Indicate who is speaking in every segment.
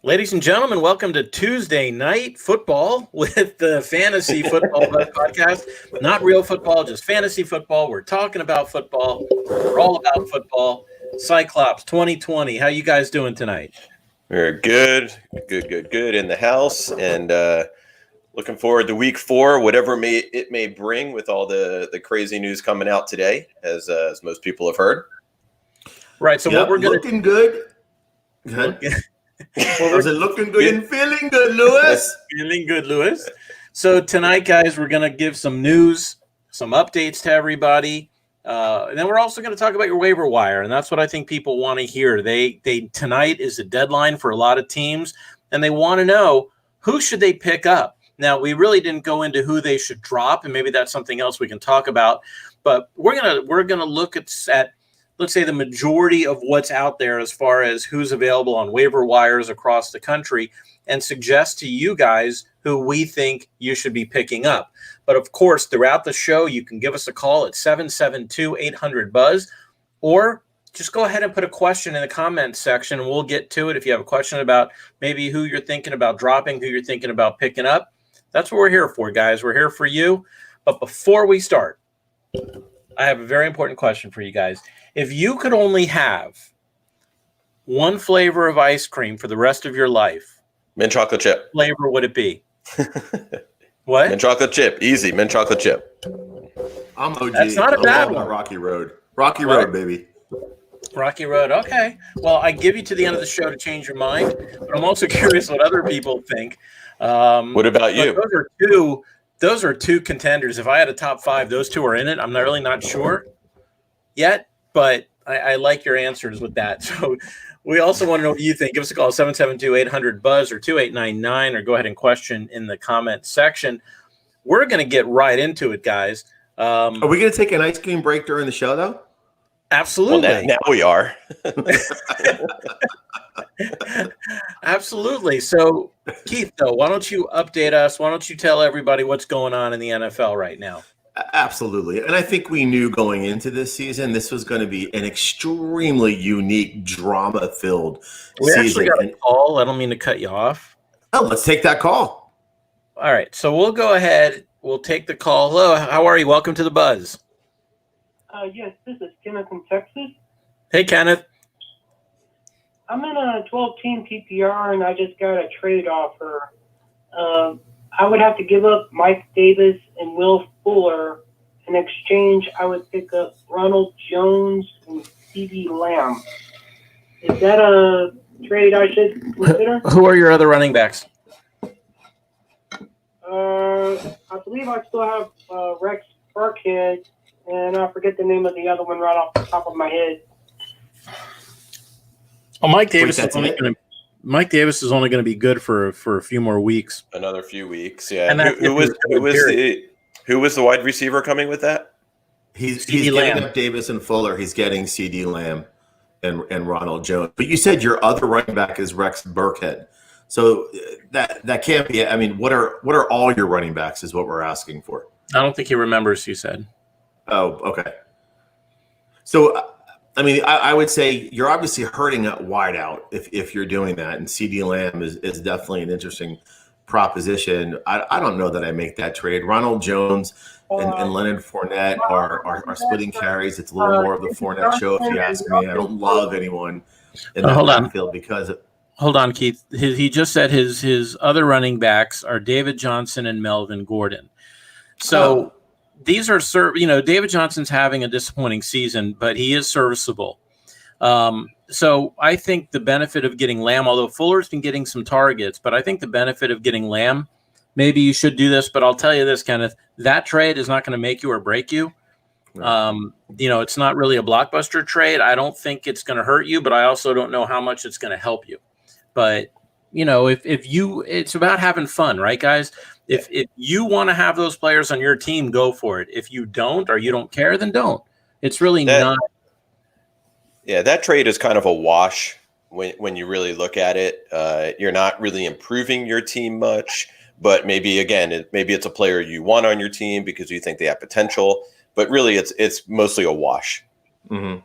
Speaker 1: Ladies and gentlemen, welcome to Tuesday Night Football with the Fantasy Football Podcast. Not real football, just fantasy football. We're talking about football. We're all about football. Cyclops 2020. How you guys doing tonight?
Speaker 2: We're good in the house, and looking forward to week 4, whatever it may bring with all the crazy news coming out today, as most people have heard.
Speaker 1: Right. So what we're going to
Speaker 3: looking good. Was it looking good and feeling good, Lewis?
Speaker 1: Feeling good, Lewis. So tonight, guys, we're going to give some news, some updates to everybody. And then we're also going to talk about your waiver wire, and that's what I think people want to hear. They tonight is the deadline for a lot of teams, and they want to know who should they pick up. Now, we really didn't go into who they should drop, and maybe that's something else we can talk about. But we're gonna look at let's say the majority of what's out there as far as who's available on waiver wires across the country, and suggest to you guys who we think you should be picking up. But of course, throughout the show, you can give us a call at 772-800-BUZZ, or just go ahead and put a question in the comments section, and we'll get to it. If you have a question about maybe who you're thinking about dropping, who you're thinking about picking up, that's what we're here for, guys. We're here for you. But before we start, I have a very important question for you guys. If you could only have one flavor of ice cream for the rest of your life,
Speaker 2: mint chocolate chip.
Speaker 1: Flavor would it be? What?
Speaker 2: Mint chocolate chip. Easy. Mint chocolate chip.
Speaker 3: I'm OG.
Speaker 1: That's not a bad one.
Speaker 3: Rocky Road. Rocky Road, baby.
Speaker 1: Rocky Road. Okay. Well, I give you to the end of the show to change your mind, but I'm also curious what other people think.
Speaker 2: What about you?
Speaker 1: Those are two contenders. If I had a top 5, those two are in it. I'm really not sure yet, but I like your answers with that. So we also want to know what you think. Give us a call, 772-800-BUZZ or 2899, or go ahead and question in the comment section. We're going to get right into it, guys.
Speaker 3: Are we going to take an ice cream break during the show, though?
Speaker 1: Absolutely.
Speaker 2: Well, now we are.
Speaker 1: Absolutely. So, Keith, though, why don't you update us? Why don't you tell everybody what's going on in the NFL right now?
Speaker 3: Absolutely. And I think we knew going into this season, this was going to be an extremely unique, drama-filled season.
Speaker 1: We actually got a call. I don't mean to cut you off.
Speaker 3: Oh, let's take that call.
Speaker 1: All right. So we'll go ahead. We'll take the call. Hello. How are you? Welcome to the Buzz.
Speaker 4: Yes, this is Kenneth in Texas.
Speaker 1: Hey, Kenneth.
Speaker 4: I'm in a 12-team PPR, and I just got a trade offer. I would have to give up Mike Davis and Will Fuller. In exchange, I would pick up Ronald Jones and CeeDee Lamb. Is that a trade I should consider?
Speaker 1: Who are your other running backs?
Speaker 4: I believe I still have Rex Burkhead, and I forget the name of the other one right off the top of my head.
Speaker 1: Oh, Mike Davis is only going to be good for a few more weeks.
Speaker 2: Another few weeks, yeah.
Speaker 1: And
Speaker 2: who was the wide receiver coming with that?
Speaker 3: He's getting up Davis and Fuller. He's getting CeeDee Lamb and Ronald Jones. But you said your other running back is Rex Burkhead. So that can't be. I mean, what are all your running backs is what we're asking for.
Speaker 1: I don't think he remembers. You said.
Speaker 3: Oh, okay. So, I mean, I would say you're obviously hurting at wide out if you're doing that, and CeeDee Lamb is definitely an interesting proposition. I don't know that I make that trade. Ronald Jones and Leonard Fournette are splitting carries. It's a little more of the Fournette show, if you ask me. I don't love anyone in that backfield because –
Speaker 1: Hold on, Keith. He just said his other running backs are David Johnson and Melvin Gordon. So these are David Johnson's having a disappointing season, but he is serviceable. So I think the benefit of getting Lamb, although Fuller's been getting some targets, but I think the benefit of getting Lamb, maybe you should do this, but I'll tell you this, Kenneth, that trade is not going to make you or break you. It's not really a blockbuster trade. I don't think it's going to hurt you, but I also don't know how much it's going to help you. But, it's about having fun, right, guys? If you want to have those players on your team, go for it. If you don't or you don't care, then don't. It's really not.
Speaker 2: Yeah, that trade is kind of a wash when you really look at it. You're not really improving your team much, but maybe it's a player you want on your team because you think they have potential. But really, it's mostly a wash.
Speaker 3: Mm-hmm.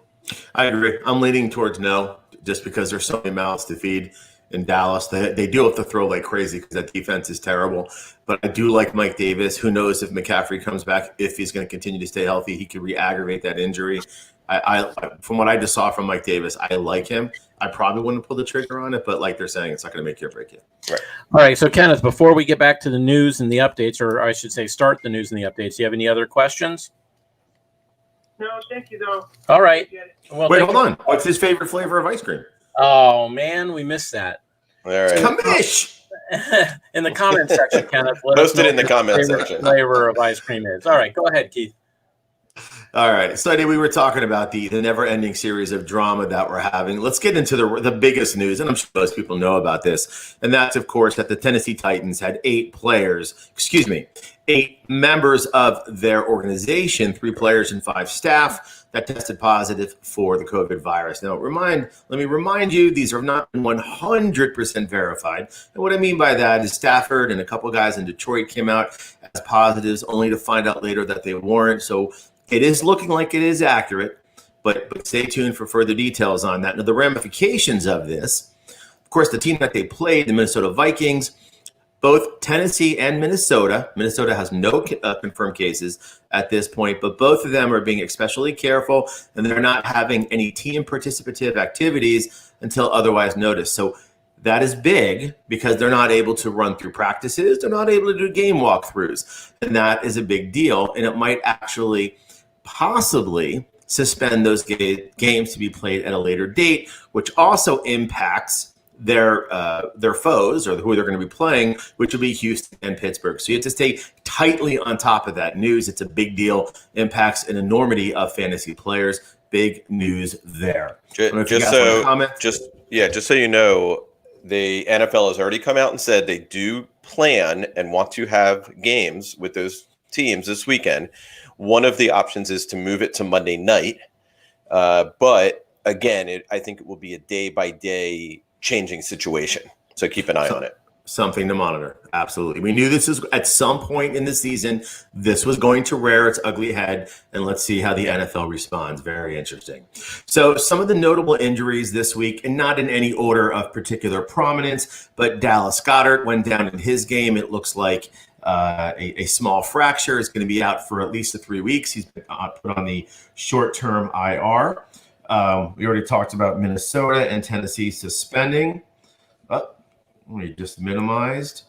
Speaker 3: I agree. I'm leaning towards no, just because there's so many mouths to feed. in Dallas. They do have to throw like crazy because that defense is terrible. But I do like Mike Davis. Who knows if McCaffrey comes back, if he's going to continue to stay healthy, he could re-aggravate that injury. I from what I just saw from Mike Davis, I like him. I probably wouldn't pull the trigger on it, but like they're saying, it's not going to make you or break you.
Speaker 2: Right.
Speaker 1: All right. So, Kenneth, before we get back to the news and the updates, or I should say start the news and the updates, do you have any other questions?
Speaker 4: No, thank you, though.
Speaker 1: All right. Well,
Speaker 3: Wait, hold on. What's his favorite flavor of ice cream?
Speaker 1: Oh, man, we missed that.
Speaker 2: All right.
Speaker 3: Commish!
Speaker 1: In the comment section, Kenneth.
Speaker 2: Post it in the comment section.
Speaker 1: Flavor of ice cream is. All right. Go ahead, Keith.
Speaker 3: All right. So we were talking about the never-ending series of drama that we're having. Let's get into the biggest news, and I'm sure most people know about this. And that's, of course, that the Tennessee Titans had 8 members of their organization, 3 players and 5 staff, that tested positive for the COVID virus. Now, let me remind you, these have not been 100% verified. And what I mean by that is Stafford and a couple guys in Detroit came out as positives, only to find out later that they weren't. So it is looking like it is accurate, but stay tuned for further details on that. Now, the ramifications of this, of course, the team that they played, the Minnesota Vikings, both Tennessee and Minnesota has no confirmed cases at this point, but both of them are being especially careful, and they're not having any team participative activities until otherwise noticed. So that is big because they're not able to run through practices. They're not able to do game walkthroughs, and that is a big deal, and it might actually possibly suspend those games to be played at a later date, which also impacts their foes, or who they're going to be playing, which will be Houston and Pittsburgh. So you have to stay tightly on top of that news. It's a big deal, impacts an enormity of fantasy players. Big news there.
Speaker 2: Just so you know, the NFL has already come out and said they do plan and want to have games with those teams this weekend. One of the options is to move it to Monday night. But again, I think it will be a day-by-day changing situation. So keep an eye on it.
Speaker 3: Something to monitor. Absolutely. We knew this is at some point in the season, this was going to rear its ugly head, and let's see how the NFL responds. Very interesting. So some of the notable injuries this week, and not in any order of particular prominence, but Dallas Goedert went down in his game. It looks like a small fracture, is going to be out for at least 3 weeks. He's been put on the short-term IR. We already talked about Minnesota and Tennessee suspending. We just minimized.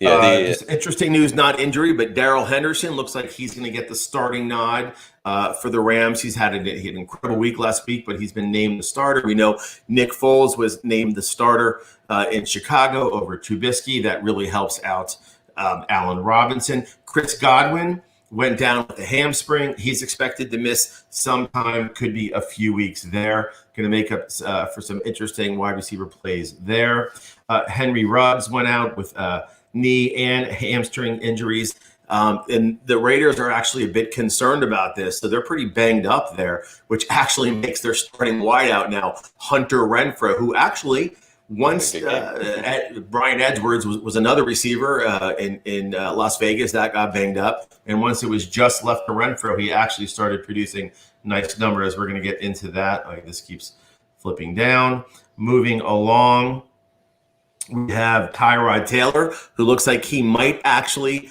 Speaker 2: Yeah,
Speaker 3: just interesting news, not injury, but Darrell Henderson looks like he's going to get the starting nod for the Rams. He's had an incredible week last week, but he's been named the starter. We know Nick Foles was named the starter in Chicago over Trubisky. That really helps out Allen Robinson. Chris Godwin went down with a hamstring. He's expected to miss some time, could be a few weeks there. Going to make up for some interesting wide receiver plays there. Henry Ruggs went out with knee and hamstring injuries. And the Raiders are actually a bit concerned about this. So they're pretty banged up there, which actually makes their starting wideout now Hunter Renfrow, who actually once Brian Edwards was another receiver in Las Vegas that got banged up. And once it was just left to Renfrow, he actually started producing nice numbers. We're going to get into that. This keeps flipping down. Moving along, we have Tyrod Taylor, who looks like he might actually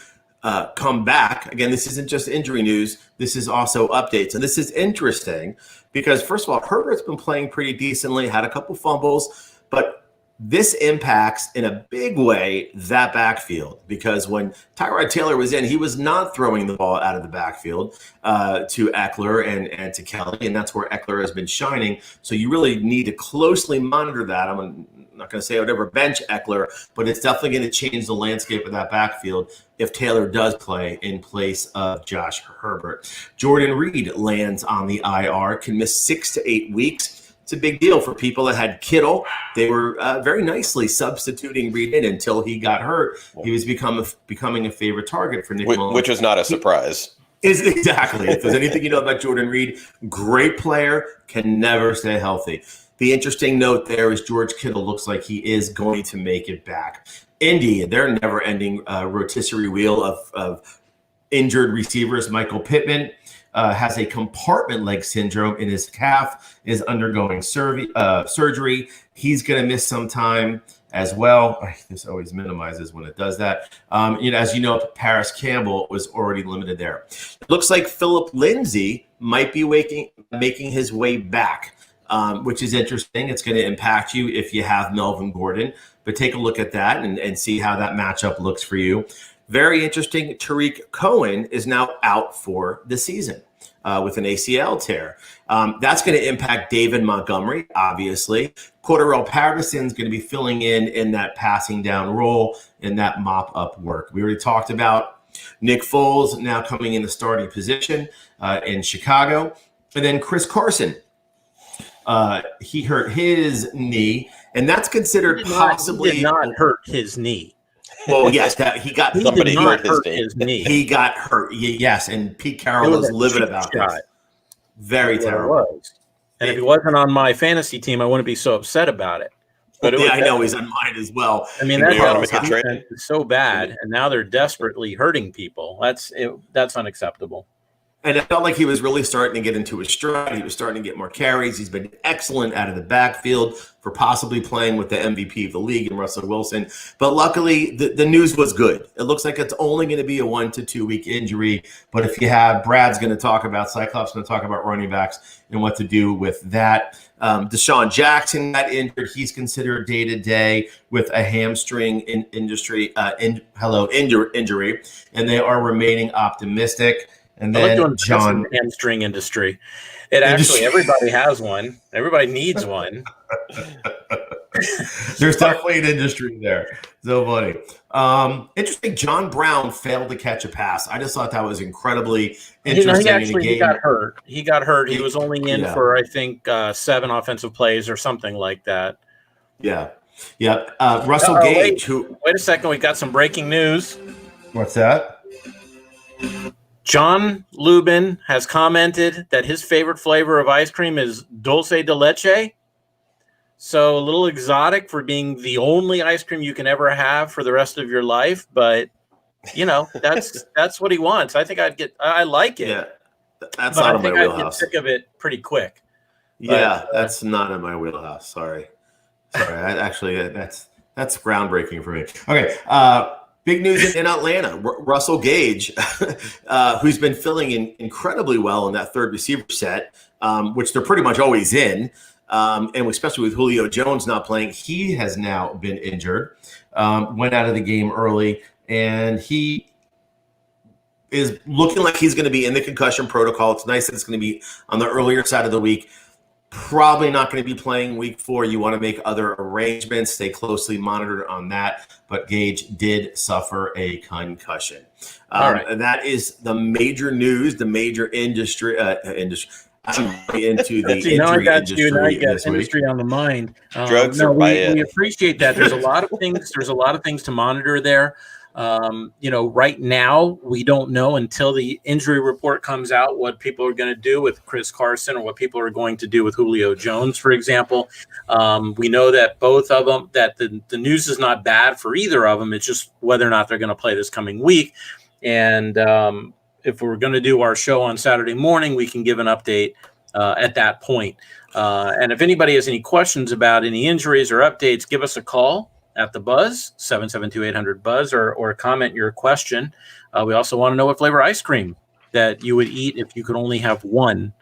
Speaker 3: come back. Again, this isn't just injury news. This is also updates. And this is interesting because, first of all, Herbert's been playing pretty decently, had a couple fumbles, but this impacts in a big way that backfield, because when Tyrod Taylor was in, he was not throwing the ball out of the backfield to Eckler and to Kelly, and that's where Eckler has been shining. So you really need to closely monitor that. I'm not going to say I would ever bench Eckler, but it's definitely going to change the landscape of that backfield if Taylor does play in place of Josh Herbert. Jordan Reed lands on the IR, can miss 6 to 8 weeks. It's a big deal for people that had Kittle. They were very nicely substituting Reed in until he got hurt. He was becoming a favorite target for Nick Mullins.
Speaker 2: Which was not a surprise.
Speaker 3: Exactly. If there's anything you know about Jordan Reed, great player, can never stay healthy. The interesting note there is George Kittle looks like he is going to make it back. Indy, their never-ending rotisserie wheel of injured receivers. Michael Pittman has a compartment leg syndrome in his calf, is undergoing surgery. He's going to miss some time as well. This always minimizes when it does that. As you know, Paris Campbell was already limited there. It looks like Philip Lindsay might be making his way back, which is interesting. It's going to impact you if you have Melvin Gordon, but take a look at that and see how that matchup looks for you. Very interesting. Tariq Cohen is now out for the season with an ACL tear. That's going to impact David Montgomery, obviously. Cordarrelle Patterson's going to be filling in that passing down role in that mop-up work. We already talked about Nick Foles now coming in the starting position in Chicago. And then Chris Carson. He hurt his knee, and that's considered possibly...
Speaker 1: He did not hurt his knee.
Speaker 3: Well, yes,
Speaker 2: somebody hurt
Speaker 1: his knee.
Speaker 3: He got hurt. Yes, and Pete Carroll was livid about this. Very terrible.
Speaker 1: And if he wasn't on my fantasy team, I wouldn't be so upset about it. But
Speaker 3: I know he's on mine as well.
Speaker 1: I mean, that is so bad, and now they're desperately hurting people. That's unacceptable.
Speaker 3: And it felt like he was really starting to get into his stride. He was starting to get more carries. He's been excellent out of the backfield for possibly playing with the MVP of the league and Russell Wilson. But luckily, the news was good. It looks like it's only going to be a 1 to 2 week injury. But if you have, Brad's going to talk about, Cyclops going to talk about running backs and what to do with that. Deshaun Jackson got injured. He's considered day-to-day with a hamstring injury. And they are remaining optimistic. And then John,
Speaker 1: hamstring industry. Everybody has one. Everybody needs one.
Speaker 3: There's definitely an industry there. So funny. Interesting. John Brown failed to catch a pass. I just thought that was incredibly interesting.
Speaker 1: He got hurt. He was only in for, I think, 7 offensive plays or something like that.
Speaker 3: Yeah. Yeah. Russell Gage.
Speaker 1: Wait a second. We got some breaking news.
Speaker 3: What's that?
Speaker 1: John Lubin has commented that his favorite flavor of ice cream is dulce de leche. So a little exotic for being the only ice cream you can ever have for the rest of your life. But, that's what he wants. I think I like it.
Speaker 3: Yeah, that's not in my wheelhouse.
Speaker 1: I'd get sick of it pretty quick.
Speaker 3: Yeah, that's not in my wheelhouse. Sorry. That's groundbreaking for me. Okay. Big news in Atlanta. Russell Gage, who's been filling in incredibly well in that third receiver set, which they're pretty much always in, and especially with Julio Jones not playing, he has now been injured, went out of the game early, and he is looking like he's going to be in the concussion protocol. It's nice that it's going to be on the earlier side of the week. Probably not going to be playing week 4. You want to make other arrangements, stay closely monitored on that. But Gage did suffer a concussion.
Speaker 1: All right.
Speaker 3: And that is the major news, the major industry. Into the industry
Speaker 1: now I got you. Now you got
Speaker 3: this
Speaker 1: industry
Speaker 3: week.
Speaker 1: on the mind.
Speaker 2: Drugs are
Speaker 1: we appreciate that. There's a lot of things. There's a lot of things to monitor there. Right now we don't know until the injury report comes out what people are going to do with Chris Carson or what people are going to do with Julio Jones, for example. We know that both of them, that the news is not bad for either of them. It's just whether or not they're going to play this coming week. And if we're going to do our show on Saturday morning, we can give an update at that point. And if anybody has any questions about any injuries or updates, give us a call at the Buzz, 772-800-BUZZ, or comment your question. We also want to know what flavor ice cream that you would eat if you could only have one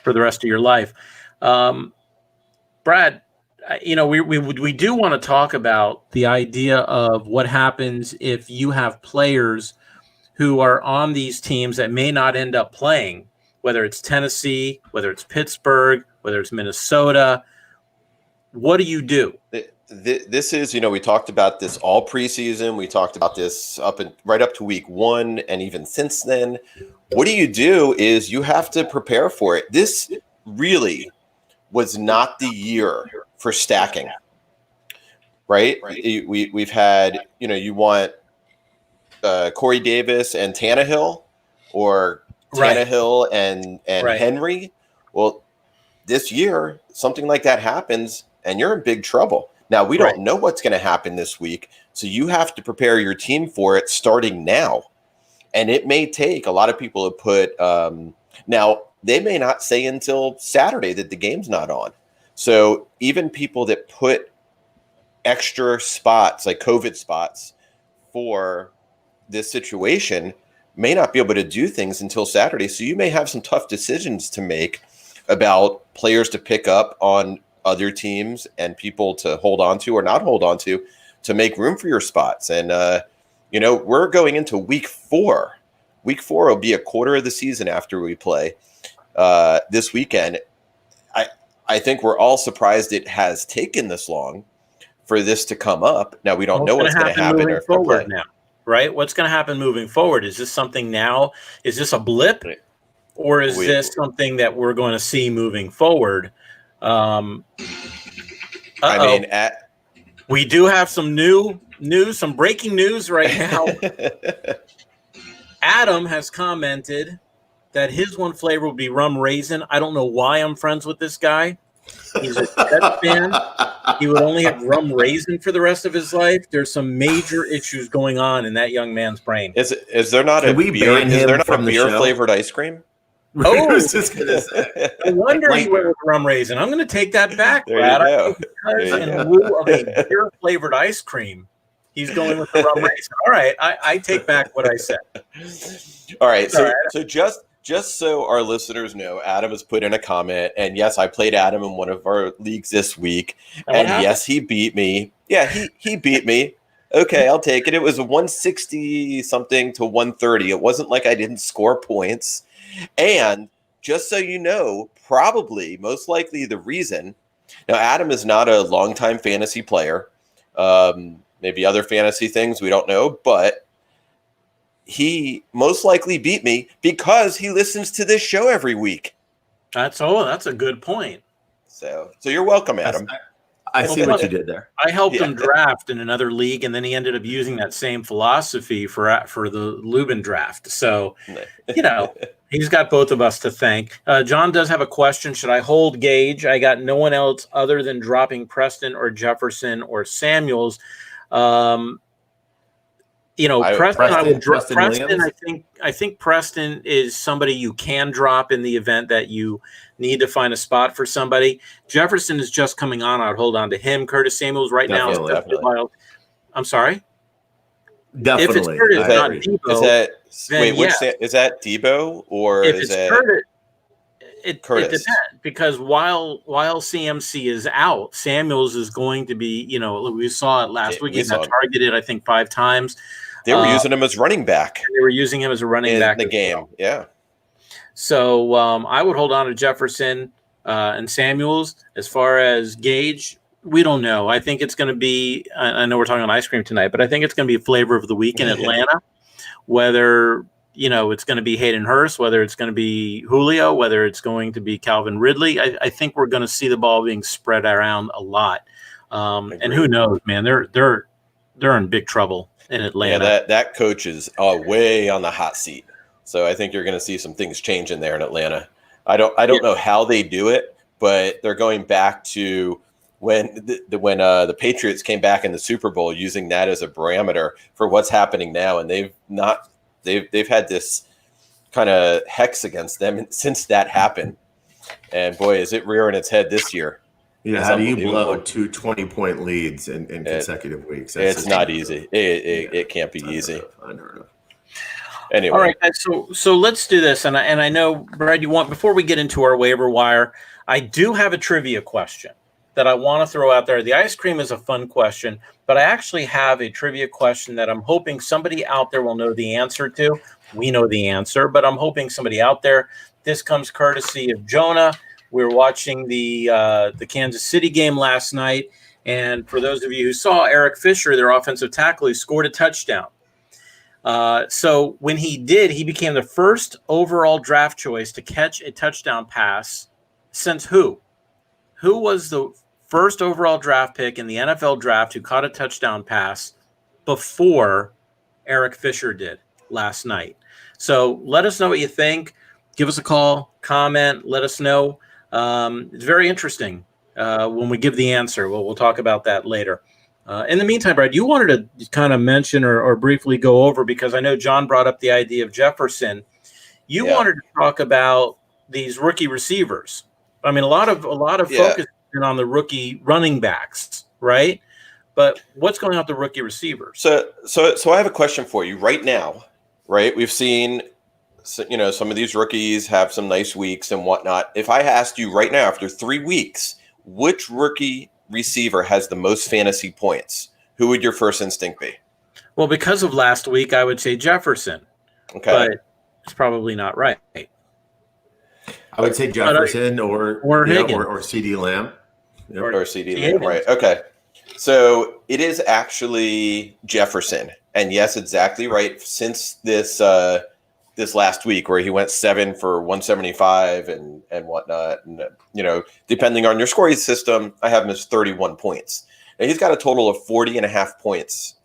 Speaker 1: for the rest of your life. Brad, we do want to talk about the idea of what happens if you have players who are on these teams that may not end up playing, whether it's Tennessee, whether it's Pittsburgh, whether it's Minnesota. What do you do?
Speaker 2: This is, we talked about this all preseason. We talked about this right up to week 1, and even since then. What do you do is you have to prepare for it. This really was not the year for stacking, right? We've had, you want Corey Davis and Tannehill, or Tannehill and Henry. Well, this year, something like that happens, and you're in big trouble. Now, we don't know what's going to happen this week, so you have to prepare your team for it starting now. And it may take, a lot of people have put Now, they may not say until Saturday that the game's not on. So even people that put extra spots, like COVID spots, for this situation may not be able to do things until Saturday. So you may have some tough decisions to make about players to pick up on other teams and people to hold on to or not hold on to make room for your spots. And, we're going into week 4. Week 4 will be a quarter of the season after we play this weekend. I think we're all surprised it has taken this long for this to come up. Now, we don't know what's going to happen or
Speaker 1: forward now, right? What's going to happen moving forward? Is this something now? Is this a blip? Or is this something that we're going to see moving forward? We do have some news, some breaking news right now. Adam has commented that his one flavor would be rum raisin. I don't know why I'm friends with this guy. He's a Jets fan. He would only have rum raisin for the rest of his life. There's some major issues going on in that young man's brain.
Speaker 2: Is there not a beer? Is there not a beer flavored ice cream?
Speaker 1: Oh, I was just gonna say. I wonder he went with rum raisin. I'm going to take that back, Brad. Because in lieu of a beer flavored ice cream, he's going with the rum raisin. All right, I take back what I said.
Speaker 2: All right, so just so our listeners know, Adam has put in a comment, and yes, I played Adam in one of our leagues this week, and yes, he beat me. Yeah, he beat me. Okay, I'll take it. It was 160 something to 130. It wasn't like I didn't score points. And just so you know, probably most likely the reason now, Adam is not a longtime fantasy player. Maybe other fantasy things we don't know, but he most likely beat me because he listens to this show every week.
Speaker 1: That's a good point.
Speaker 2: So you're welcome, Adam.
Speaker 3: I see what you did there.
Speaker 1: I helped him draft in another league, and then he ended up using that same philosophy for the Lubin draft. So, he's got both of us to thank. John does have a question. Should I hold Gage? I got no one else other than dropping Preston or Jefferson or Samuels. Preston. I think Preston is somebody you can drop in the event that you need to find a spot for somebody. Jefferson is just coming on. I'd hold on to him. Curtis Samuels now is definitely. I'm sorry.
Speaker 3: Definitely.
Speaker 1: If it's Curtis, not Debo,
Speaker 2: is that Debo or
Speaker 1: if is it Curtis? It depends, because while CMC is out, Samuels is going to be. We saw it last week. He got targeted, I think, 5 times.
Speaker 2: They were using him as running back.
Speaker 1: They were using him as a running back
Speaker 2: in the game. Well. Yeah.
Speaker 1: So I would hold on to Jefferson and Samuels. As far as Gage, we don't know. I think it's going to be. I know we're talking about ice cream tonight, but I think it's going to be a flavor of the week in Atlanta. Whether it's going to be Hayden Hurst, whether it's going to be Julio, whether it's going to be Calvin Ridley. I think we're going to see the ball being spread around a lot. And who knows, man? They're in big trouble in Atlanta.
Speaker 2: Yeah, that coach is way on the hot seat. So I think you're going to see some things change in there in Atlanta. I don't know how they do it, but they're going back to when the Patriots came back in the Super Bowl, using that as a parameter for what's happening now, and they've had this kind of hex against them since that happened. And boy, is it rearing its head this year.
Speaker 3: Yeah, how do you blow 2 20-point leads in consecutive weeks?
Speaker 2: It's not easy. It can't be easy.
Speaker 3: Unheard of.
Speaker 2: Anyway.
Speaker 1: All right, guys, so let's do this. And I know, Brad, before we get into our waiver wire, I do have a trivia question that I want to throw out there. The ice cream is a fun question, but I actually have a trivia question that I'm hoping somebody out there will know the answer to. We know the answer, but I'm hoping somebody out there. This comes courtesy of Jonah. We were watching the Kansas City game last night, and for those of you who saw, Eric Fisher, their offensive tackle, he scored a touchdown. So when he did, he became the first overall draft choice to catch a touchdown pass since who? Who was the first overall draft pick in the NFL draft who caught a touchdown pass before Eric Fisher did last night? So let us know what you think. Give us a call, comment, let us know. It's very interesting when we give the answer. We'll talk about that later. In the meantime, Brad, you wanted to kind of mention or briefly go over, because I know John brought up the idea of Jefferson. You wanted to talk about these rookie receivers. I mean, a lot of focus has been on the rookie running backs, right? But what's going on with the rookie receivers?
Speaker 2: So I have a question for you right now. Right, we've seen, some of these rookies have some nice weeks and whatnot. If I asked you right now, after 3 weeks, which rookie receiver has the most fantasy points, who would your first instinct be?
Speaker 1: Well, because of last week, I would say Jefferson.
Speaker 2: Okay,
Speaker 1: but it's probably not right.
Speaker 3: I would say Jefferson or
Speaker 1: Higgins.
Speaker 3: or CD Lamb.
Speaker 2: Yep. Or CD Lamb, right. Okay. So it is actually Jefferson. And yes, exactly right. Since this last week where he went 7 for 175 and whatnot, and depending on your scoring system, I have him as 31 points. And he's got a total of 40.5 points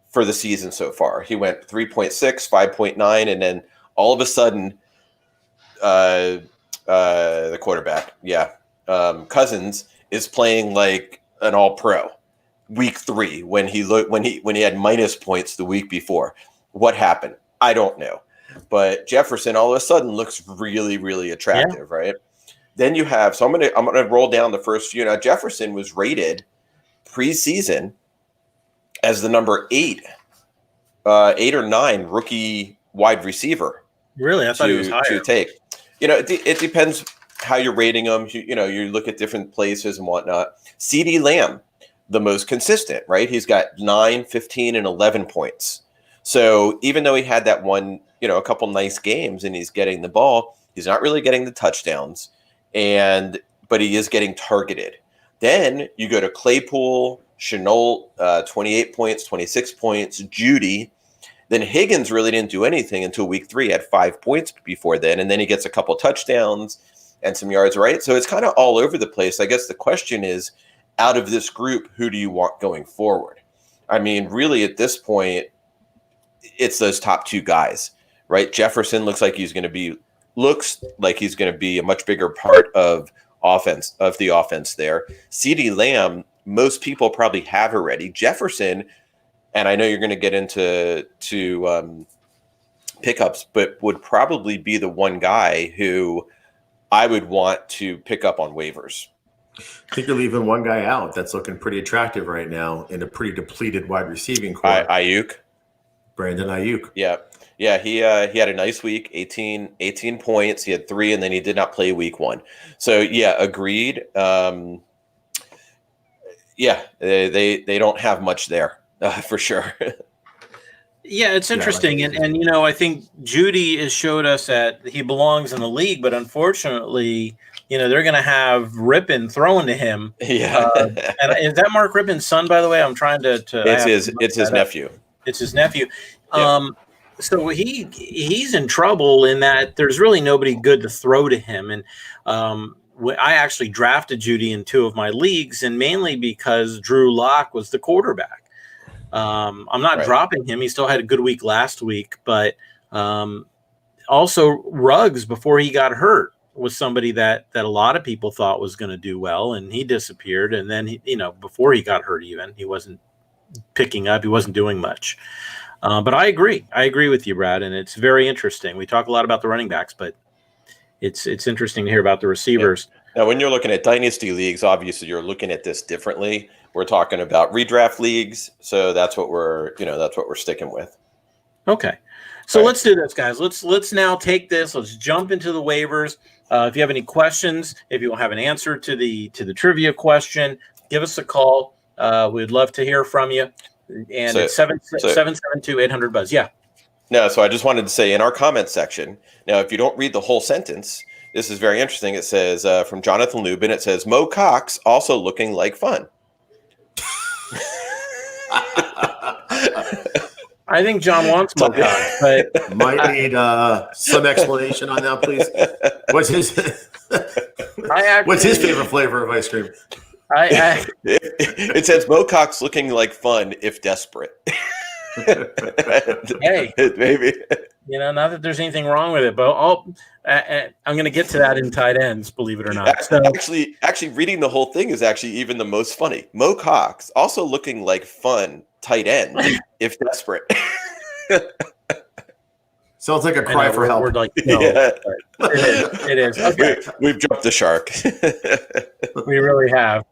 Speaker 2: for the season so far. He went 3.6, 5.9, and then all of a sudden, the quarterback, Cousins is playing like an all-pro. Week 3 when he had minus points the week before. What happened? I don't know. But Jefferson all of a sudden looks really, really attractive, right? Then you have, so I'm gonna roll down the first few. Now Jefferson was rated preseason as the number 8 or 9 rookie wide receiver.
Speaker 1: Really? I thought he was higher.
Speaker 2: To take. It depends how you're rating them. You look at different places and whatnot. CD Lamb, the most consistent, right? He's got 9, 15, and 11 points. So even though he had that one, a couple nice games and he's getting the ball, he's not really getting the touchdowns, but he is getting targeted. Then you go to Claypool, Shenault, 28 points, 26 points, Judy. Then Higgins really didn't do anything until week 3, had 5 points before then. And then he gets a couple touchdowns and some yards, right? So it's kind of all over the place. I guess the question is, out of this group, who do you want going forward? I mean, really at this point, it's those top 2 guys, right? Jefferson looks like he's going to be a much bigger part of the offense there. CD Lamb, most people probably have already. Jefferson, and I know you're going to get into pickups, but would probably be the one guy who I would want to pick up on waivers.
Speaker 3: I think you're leaving one guy out that's looking pretty attractive right now in a pretty depleted wide receiving core.
Speaker 2: Ayuk.
Speaker 3: Brandon Ayuk.
Speaker 2: Yeah. He had a nice week, 18 points. He had 3, and then he did not play week 1. So, agreed. They don't have much there for sure.
Speaker 1: Yeah, it's interesting. And I think Judy has showed us that he belongs in the league, but unfortunately, they're going to have Rippon thrown to him.
Speaker 2: Yeah.
Speaker 1: And is that Mark Rippon's son, by the way? I'm trying to
Speaker 2: it's his nephew.
Speaker 1: It's his nephew.
Speaker 2: Yeah.
Speaker 1: So he's in trouble in that there's really nobody good to throw to him. And I actually drafted Judy in 2 of my leagues, and mainly because Drew Lock was the quarterback. I'm not dropping him. He still had a good week last week, but also Ruggs, before he got hurt, was somebody that a lot of people thought was going to do well, and he disappeared. And then, before he got hurt, even he wasn't picking up. He wasn't doing much. But I agree. I agree with you, Brad, and it's very interesting. We talk a lot about the running backs, but it's interesting to hear about the receivers.
Speaker 2: Yeah. Now, when you're looking at dynasty leagues, obviously you're looking at this differently. We're talking about redraft leagues, so that's what we're sticking with.
Speaker 1: Okay, so let's do this, guys. Let's now take this. Let's jump into the waivers. If you have any questions, if you have an answer to the trivia question, give us a call. We'd love to hear from you. And it's 772-800-BUZZ. Yeah.
Speaker 2: No, so I just wanted to say in our comment section, now if you don't read the whole sentence, this is very interesting. It says from Jonathan Lubin, it says Mo Cox also looking like fun.
Speaker 1: I think John wants Mo Cox, but
Speaker 3: might need some explanation on that, please. What's his favorite flavor of ice cream?
Speaker 2: It says Mo Cox looking like fun if desperate.
Speaker 1: Hey,
Speaker 2: maybe
Speaker 1: not that there's anything wrong with it, but I'm going to get to that in tight ends, believe it or not. So,
Speaker 2: actually, reading the whole thing is actually even the most funny. Mo Cox also looking like fun tight end if desperate.
Speaker 3: Sounds like a cry for help.
Speaker 1: We're like, no,
Speaker 2: Yeah.
Speaker 1: it is. Okay.
Speaker 2: We've jumped the shark.
Speaker 1: We really have.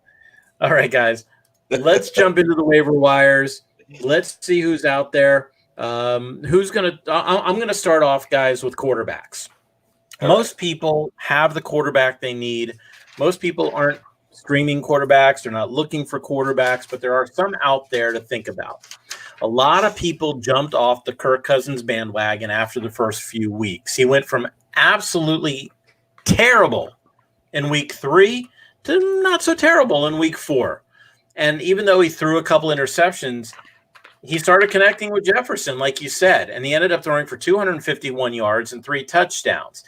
Speaker 1: All right, guys, let's jump into the waiver wires. Let's see who's out there. I'm going to start off, guys, with quarterbacks. Most people have the quarterback they need. Most people aren't streaming quarterbacks. They're not looking for quarterbacks, but there are some out there to think about. A lot of people jumped off the Kirk Cousins bandwagon after the first few weeks. He went from absolutely terrible in week 3 to not so terrible in week 4. And even though he threw a couple interceptions, he started connecting with Jefferson, like you said, and he ended up throwing for 251 yards and 3 touchdowns.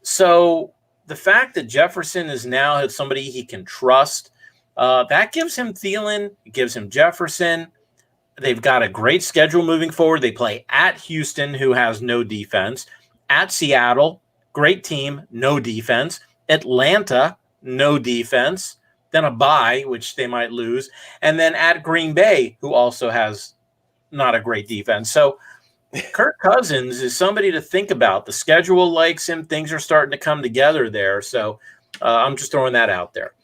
Speaker 1: So the fact that Jefferson is now somebody he can trust, that gives him Thielen, it gives him Jefferson. They've got a great schedule moving forward. They play at Houston, who has no defense, at Seattle, great team, no defense, Atlanta, no defense, then a bye, which they might lose, and then at Green Bay, who also has not a great defense. So Kirk Cousins is somebody to think about. The schedule likes him. Things are starting to come together there. So I'm just throwing that out there.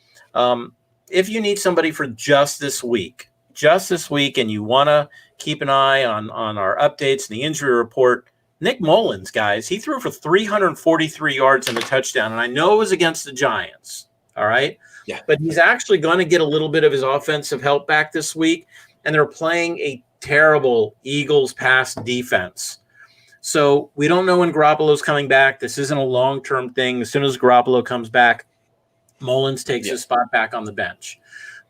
Speaker 1: If you need somebody for just this week, and you want to keep an eye on our updates and the injury report, Nick Mullins, guys, he threw for 343 yards and a touchdown. And I know it was against the Giants. All right.
Speaker 2: Yeah.
Speaker 1: But he's actually going to get a little bit of his offensive help back this week. And they're playing a terrible Eagles pass defense. So we don't know when Garoppolo's coming back. This isn't a long-term thing. As soon as Garoppolo comes back, Mullins takes his spot back on the bench.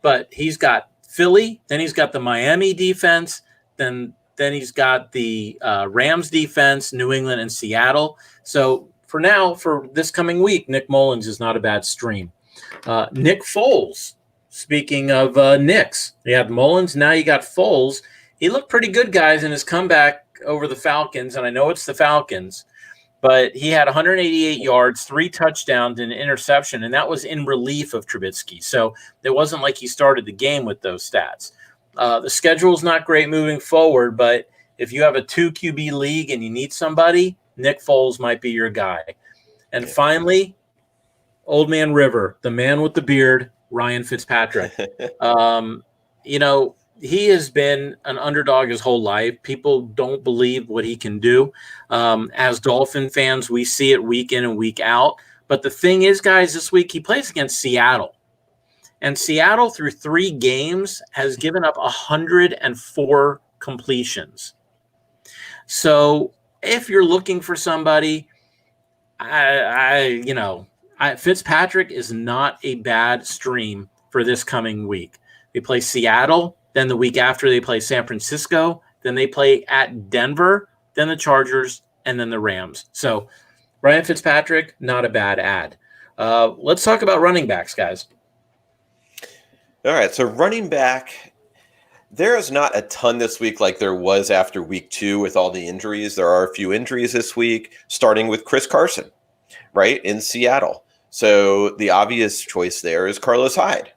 Speaker 1: But he's got Philly, then he's got the Miami defense, then he's got the Rams defense, New England, and Seattle. So for now, for this coming week, Nick Mullins is not a bad stream. Nick Foles, speaking of Knicks, you had Mullins, now you got Foles. He looked pretty good, guys, in his comeback over the Falcons, and I know it's the Falcons, but he had 188 yards, 3 touchdowns, and an interception, and that was in relief of Trubisky. So it wasn't like he started the game with those stats. The schedule's not great moving forward, but if you have a 2 QB league and you need somebody, Nick Foles might be your guy. And finally, Old Man River, the man with the beard, Ryan Fitzpatrick. He has been an underdog his whole life. People don't believe what he can do. As Dolphin fans, we see it week in and week out. But the thing is, guys, this week he plays against Seattle. And Seattle, through 3 games, has given up 104 completions. So if you're looking for somebody, Fitzpatrick is not a bad stream for this coming week. They play Seattle. Then the week after, they play San Francisco. Then they play at Denver, then the Chargers, and then the Rams. So Ryan Fitzpatrick, not a bad ad. Let's talk about running backs, guys.
Speaker 2: All right, so running back, there is not a ton this week like there was after week 2 with all the injuries. There are a few injuries this week, starting with Chris Carson, right, in Seattle. So the obvious choice there is Carlos Hyde.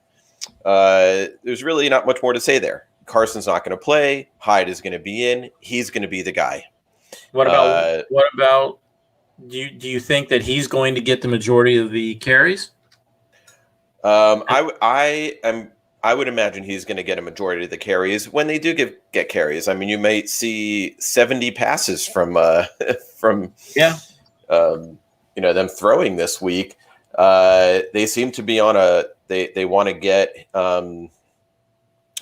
Speaker 2: There's really not much more to say there. Carson's not going to play. Hyde is going to be in. He's going to be the guy.
Speaker 1: What about do you think that he's going to get the majority of the carries?
Speaker 2: I would imagine he's going to get a majority of the carries when they do get carries. I mean, you might see 70 passes from them throwing this week. They seem to be on they want to get I mean,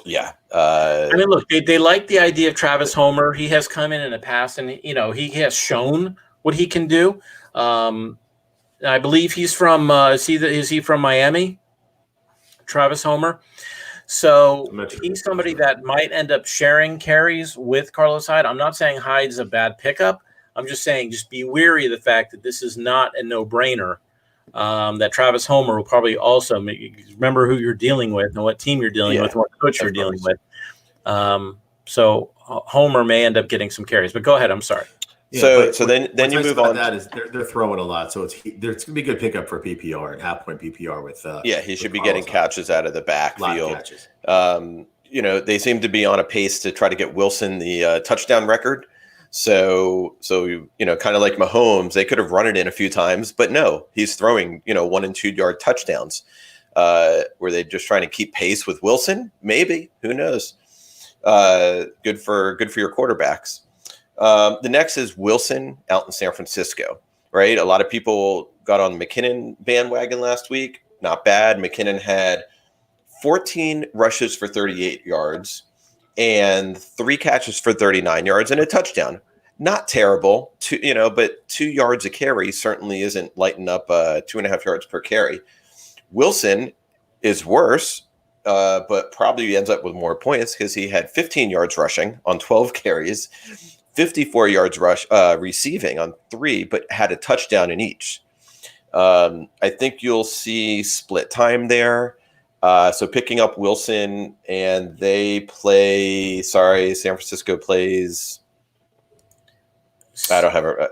Speaker 1: look, they like the idea of Travis Homer. He has come in the past, and he has shown what he can do. I believe he's from is he from Miami? Travis Homer. So he's somebody that might end up sharing carries with Carlos Hyde. I'm not saying Hyde's a bad pickup. I'm just saying just be wary of the fact that this is not a no-brainer. That Travis Homer will probably also remember who you're dealing with and what team you're dealing with, and what coach you're dealing with. So Homer may end up getting some carries. But go ahead. I'm sorry.
Speaker 2: Yeah, so then you move on.
Speaker 3: That is they're throwing a lot, so it's going to be a good pickup for PPR and half point PPR with.
Speaker 2: He should be getting catches out of the backfield. They seem to be on a pace to try to get Wilson the touchdown record. So kind of like Mahomes, they could have run it in a few times, but no, he's throwing 1 and 2 yard touchdowns. Were they just trying to keep pace with Wilson? Maybe, who knows? Good for your quarterbacks. The next is Wilson out in San Francisco, right? A lot of people got on the McKinnon bandwagon last week. Not bad. McKinnon had 14 rushes for 38 yards and 3 catches for 39 yards and a touchdown. Not terrible, but 2 yards a carry certainly isn't lighting up 2.5 yards per carry. Wilson is worse, but probably ends up with more points because he had 15 yards rushing on 12 carries, 54 yards receiving on 3, but had a touchdown in each. I think you'll see split time there. So picking up Wilson, and they play. San Francisco plays. I don't have a.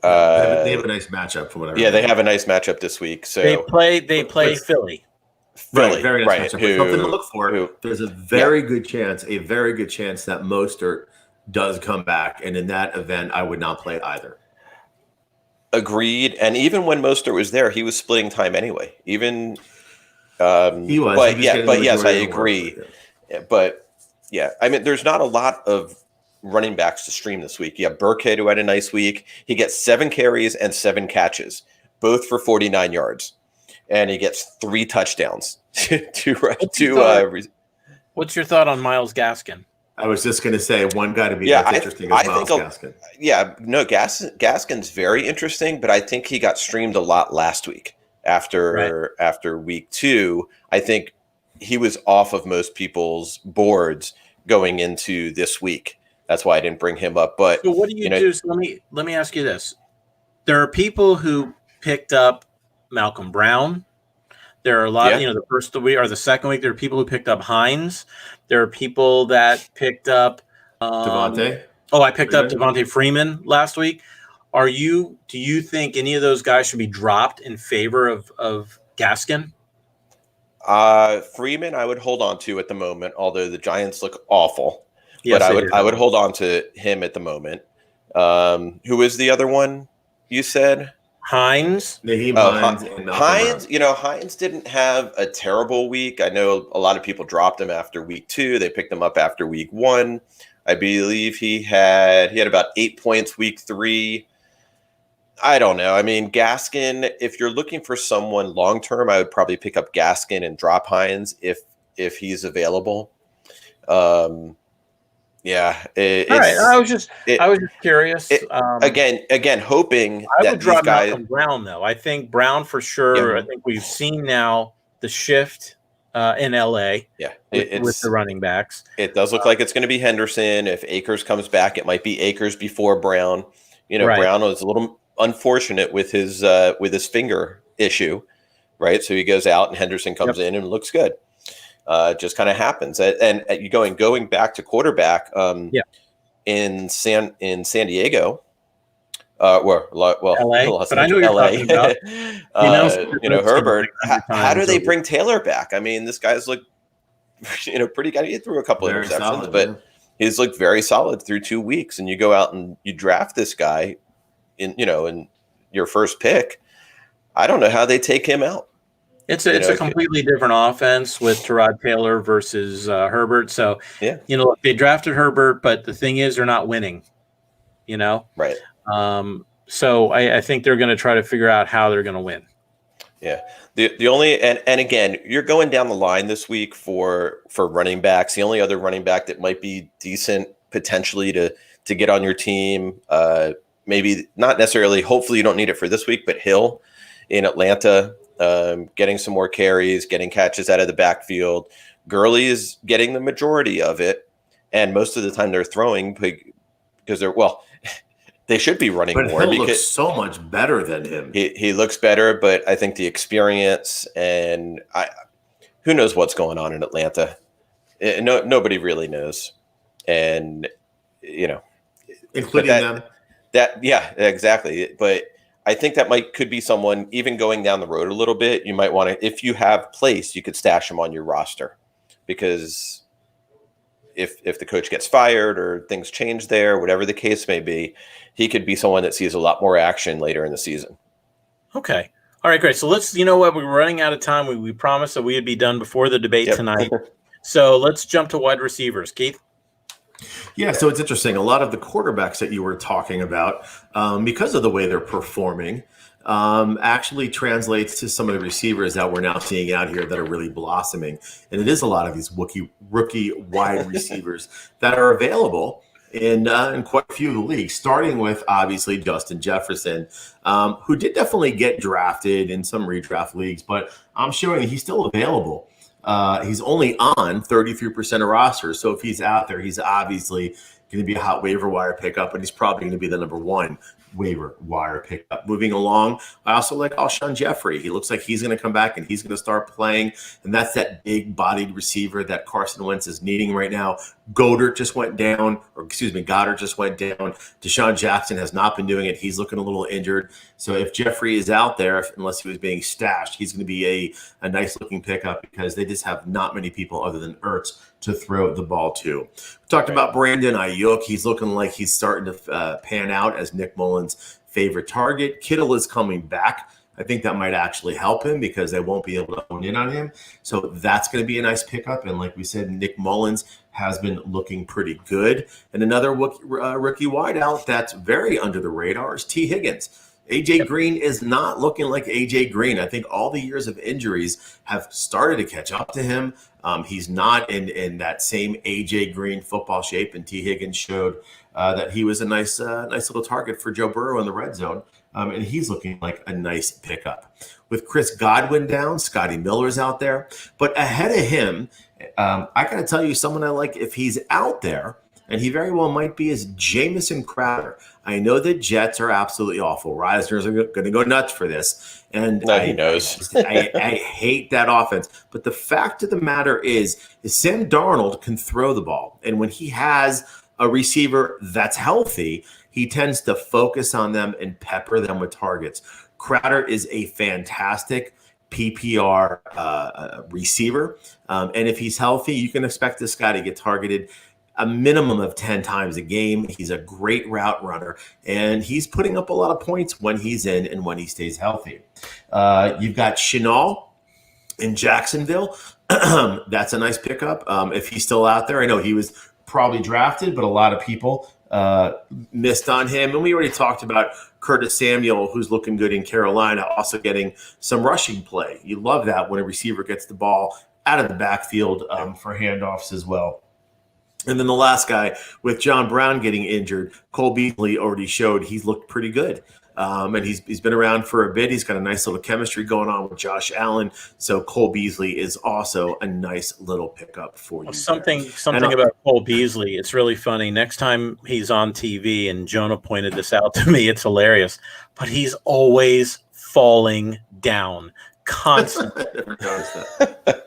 Speaker 3: They have a nice matchup for whatever.
Speaker 2: Yeah, they have a nice matchup this week. So
Speaker 1: they play Philly.
Speaker 3: Right, very nice matchup. Something to look for. There's a very good chance that Mostert does come back, and in that event, I would not play either.
Speaker 2: Agreed. And even when Mostert was there, he was splitting time anyway. Even.
Speaker 3: He was.
Speaker 2: But yes, I agree. But yeah, I mean, there's not a lot of running backs to stream this week. You have Burkhead, who had a nice week. He gets 7 carries and 7 catches, both for 49 yards, and he gets 3 touchdowns.
Speaker 1: What's your thought on Myles Gaskin?
Speaker 3: I was just going to say one guy to be interesting is Myles Gaskin.
Speaker 2: Yeah, no, Gaskin's very interesting, but I think he got streamed a lot last week. After week 2, I think he was off of most people's boards going into this week. That's why I didn't bring him up. But
Speaker 1: so what do you do? So let me ask you this: there are people who picked up Malcolm Brown. There are a lot. The first week or the second week, there are people who picked up Hines. There are people that picked up
Speaker 3: Devontae.
Speaker 1: Oh, I picked up Devontae Freeman last week. Do you think any of those guys should be dropped in favor of Gaskin?
Speaker 2: Freeman, I would hold on to at the moment, although the Giants look awful.
Speaker 1: Yes,
Speaker 2: but I would hold on to him at the moment. Who is the other one you said?
Speaker 1: Hines.
Speaker 2: Hines, Hines didn't have a terrible week. I know a lot of people dropped him after week 2. They picked him up after week 1. I believe he had about 8 points week 3. I don't know. I mean, Gaskin, if you're looking for someone long-term, I would probably pick up Gaskin and drop Hines if he's available. Yeah.
Speaker 1: All right. I was just curious.
Speaker 2: Again, hoping
Speaker 1: I
Speaker 2: that
Speaker 1: would drop
Speaker 2: these guys.
Speaker 1: Malcolm Brown, though. I think Brown for sure.
Speaker 2: Yeah.
Speaker 1: I think we've seen now the shift in LA.
Speaker 2: Yeah,
Speaker 1: with the running backs.
Speaker 2: It does look like it's going to be Henderson. If Akers comes back, it might be Akers before Brown. Right. Brown was a little unfortunate with his finger issue, right? So he goes out and Henderson comes in and looks good. It just kind of happens. And going back to quarterback, in San Diego, LA,
Speaker 1: but I know you're talking about.
Speaker 2: Herbert. How do they bring Taylor back? I mean, this guy's looked, pretty good. He threw a couple of interceptions, but he's looked very solid through 2 weeks. And you go out and you draft this guy in your first pick. I don't know how they take him out.
Speaker 1: It's a completely different offense with Tyrod Taylor versus Herbert. So, they drafted Herbert, but the thing is they're not winning,
Speaker 2: Right.
Speaker 1: So I think they're going to try to figure out how they're going to win.
Speaker 2: Yeah. The only, and again, you're going down the line this week for running backs. The only other running back that might be decent potentially to get on your team, maybe not necessarily, hopefully you don't need it for this week, but Hill in Atlanta, getting some more carries, getting catches out of the backfield. Gurley is getting the majority of it, and most of the time they're throwing because they should be running more.
Speaker 3: Hill
Speaker 2: because
Speaker 3: looks so much better than him.
Speaker 2: He looks better, but I think the experience and who knows what's going on in Atlanta. Nobody really knows, and
Speaker 3: including them.
Speaker 2: Exactly. But I think that could be someone, even going down the road a little bit, you might want to, if you have place, you could stash him on your roster because if the coach gets fired or things change there, whatever the case may be, he could be someone that sees a lot more action later in the season.
Speaker 1: Okay. All right, great. So you know what? We're running out of time. We promised that we would be done before the debate tonight. So let's jump to wide receivers. Keith?
Speaker 3: Yeah, so it's interesting. A lot of the quarterbacks that you were talking about, because of the way they're performing, actually translates to some of the receivers that we're now seeing out here that are really blossoming. And it is a lot of these rookie wide receivers that are available in quite a few of the leagues, starting with obviously Justin Jefferson, who did definitely get drafted in some redraft leagues, but I'm showing that he's still available. He's only on 33% of rosters. So if he's out there, he's obviously going to be a hot waiver wire pickup, and he's probably going to be the number one waiver wire pickup. Moving along, I also like Alshon Jeffrey. He looks like he's going to come back and he's going to start playing. And that's that big-bodied receiver that Carson Wentz is needing right now. Goddard just went down. Deshaun Jackson has not been doing it. He's looking a little injured. So if Jeffrey is out there, unless he was being stashed, he's going to be a nice-looking pickup because they just have not many people other than Ertz to throw the ball to. We talked about Brandon Ayuk. He's looking like he's starting to pan out as Nick Mullins' favorite target. Kittle is coming back. I think that might actually help him because they won't be able to hone in on him. So that's going to be a nice pickup. And like we said, Nick Mullins has been looking pretty good. And another rookie wideout that's very under the radar is T. Higgins. AJ Green is not looking like AJ Green. I think all the years of injuries have started to catch up to him. He's not in that same AJ Green football shape, and T. Higgins showed that he was a nice little target for Joe Burrow in the red zone, and he's looking like a nice pickup. With Chris Godwin down, Scotty Miller's out there, but ahead of him, I got to tell you, someone I like if he's out there, and he very well might be, is Jamison Crowder. I know the Jets are absolutely awful. Reisner's are going to go nuts for this. And
Speaker 2: he knows.
Speaker 3: I hate that offense. But the fact of the matter is Sam Darnold can throw the ball. And when he has a receiver that's healthy, he tends to focus on them and pepper them with targets. Crowder is a fantastic PPR receiver. And if he's healthy, you can expect this guy to get targeted a minimum of 10 times a game. He's a great route runner, and he's putting up a lot of points when he's in and when he stays healthy. You've got Chenal in Jacksonville. That's a nice pickup. If he's still out there, I know he was probably drafted, but a lot of people missed on him. And we already talked about Curtis Samuel, who's looking good in Carolina, also getting some rushing play. You love that when a receiver gets the ball out of the backfield for handoffs as well. And then the last guy, with John Brown getting injured, Cole Beasley already showed he's looked pretty good. And he's been around for a bit. He's got a nice little chemistry going on with Josh Allen. So Cole Beasley is also a nice little pickup for you.
Speaker 1: Something about Cole Beasley. It's really funny. Next time he's on TV, and Jonah pointed this out to me, it's hilarious. But he's always falling down. Constantly.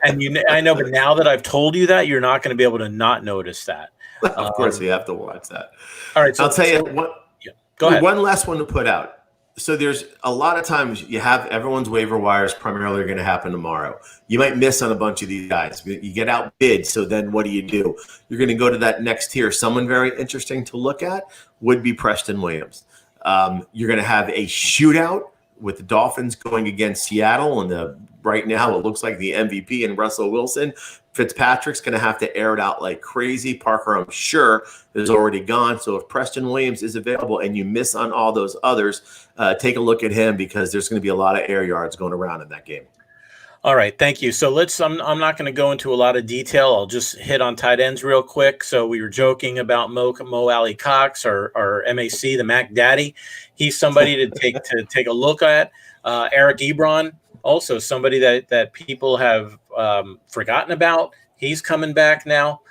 Speaker 1: And I know, but now that I've told you that, you're not going to be able to not notice that.
Speaker 3: Of course, we have to watch that.
Speaker 1: All right, so
Speaker 3: I'll tell you what.
Speaker 1: Yeah, go ahead.
Speaker 3: One last one to put out. So there's a lot of times you have everyone's waiver wires primarily going to happen tomorrow. You might miss on a bunch of these guys. You get outbid. So then what do? You're going to go to that next tier. Someone very interesting to look at would be Preston Williams. You're going to have a shootout with the Dolphins going against Seattle, and right now it looks like the MVP and Russell Wilson. Fitzpatrick's going to have to air it out like crazy. Parker, I'm sure, is already gone. So if Preston Williams is available and you miss on all those others, take a look at him because there's going to be a lot of air yards going around in that game.
Speaker 1: All right, thank you. So I'm not going to go into a lot of detail. I'll just hit on tight ends real quick. So we were joking about Mo Alley Cox or MAC, the Mac Daddy. He's somebody to take a look at. Eric Ebron, also somebody that people have forgotten about. He's coming back now.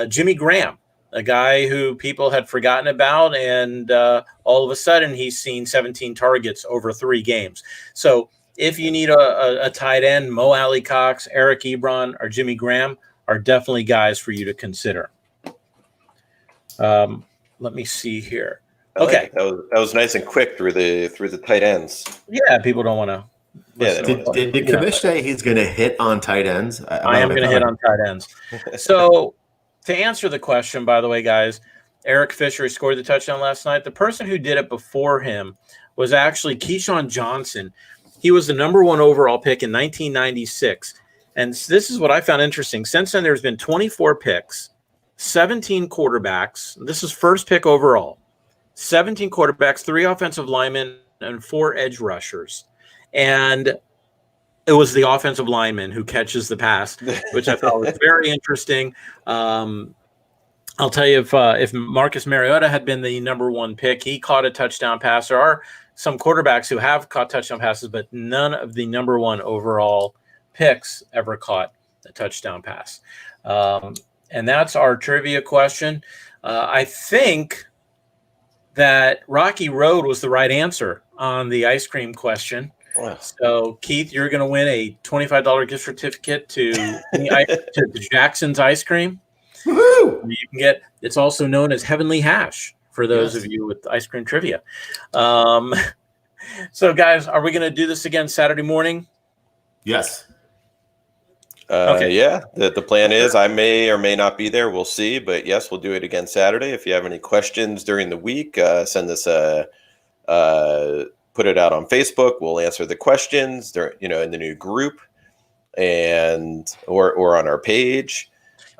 Speaker 1: Jimmy Graham, a guy who people had forgotten about, and all of a sudden he's seen 17 targets over 3 games. So if you need a tight end, Mo Alley Cox, Eric Ebron, or Jimmy Graham are definitely guys for you to consider. Let me see here. Okay,
Speaker 2: that was nice and quick through the tight ends.
Speaker 1: Yeah, people don't want to.
Speaker 3: Yeah, did Kamish say he's going to hit on tight ends?
Speaker 1: I am going to hit on tight ends. So to answer the question, by the way, guys, Eric Fisher, who scored the touchdown last night, the person who did it before him was actually Keyshawn Johnson. He was the number 1 overall pick in 1996. And this is what I found interesting. Since then, there's been 24 picks, 17 quarterbacks. This is first pick overall. 17 quarterbacks, 3 offensive linemen, and 4 edge rushers. And it was the offensive lineman who catches the pass, which I thought was very interesting. I'll tell you, if Marcus Mariota had been the number 1 pick, he caught a touchdown pass. There are some quarterbacks who have caught touchdown passes, but none of the number 1 overall picks ever caught a touchdown pass. And that's our trivia question. I think that Rocky Road was the right answer on the ice cream question. Wow. So, Keith, you're going to win a $25 gift certificate to Jackson's Ice Cream.
Speaker 3: Woohoo!
Speaker 1: You can get. It's also known as Heavenly Hash for those of you with ice cream trivia. So, guys, are we going to do this again Saturday morning?
Speaker 3: Yes.
Speaker 1: Okay.
Speaker 2: Yeah, the plan is I may or may not be there. We'll see. But, yes, we'll do it again Saturday. If you have any questions during the week, send us put it out on Facebook. We'll answer the questions, in the new group and or on our page.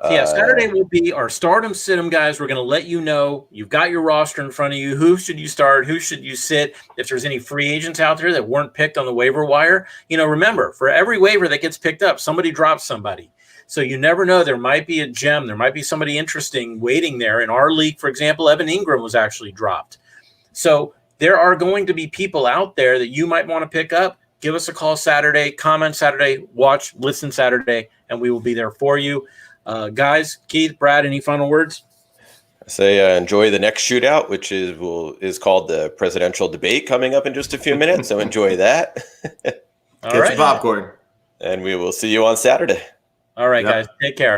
Speaker 1: So yeah, Saturday will be our stardom situm, guys. We're going to let you know. You've got your roster in front of you. Who should you start? Who should you sit? If there's any free agents out there that weren't picked on the waiver wire, remember, for every waiver that gets picked up, somebody drops somebody. So you never know. There might be a gem. There might be somebody interesting waiting there. In our league, for example, Evan Ingram was actually dropped. So there are going to be people out there that you might want to pick up. Give us a call Saturday, comment Saturday, watch, listen Saturday, and we will be there for you. Guys, Keith, Brad, any final words?
Speaker 2: I say enjoy the next shootout, which is called the presidential debate coming up in just a few minutes. So enjoy that.
Speaker 3: Get your popcorn.
Speaker 2: And we will see you on Saturday.
Speaker 1: All right, guys. Take care.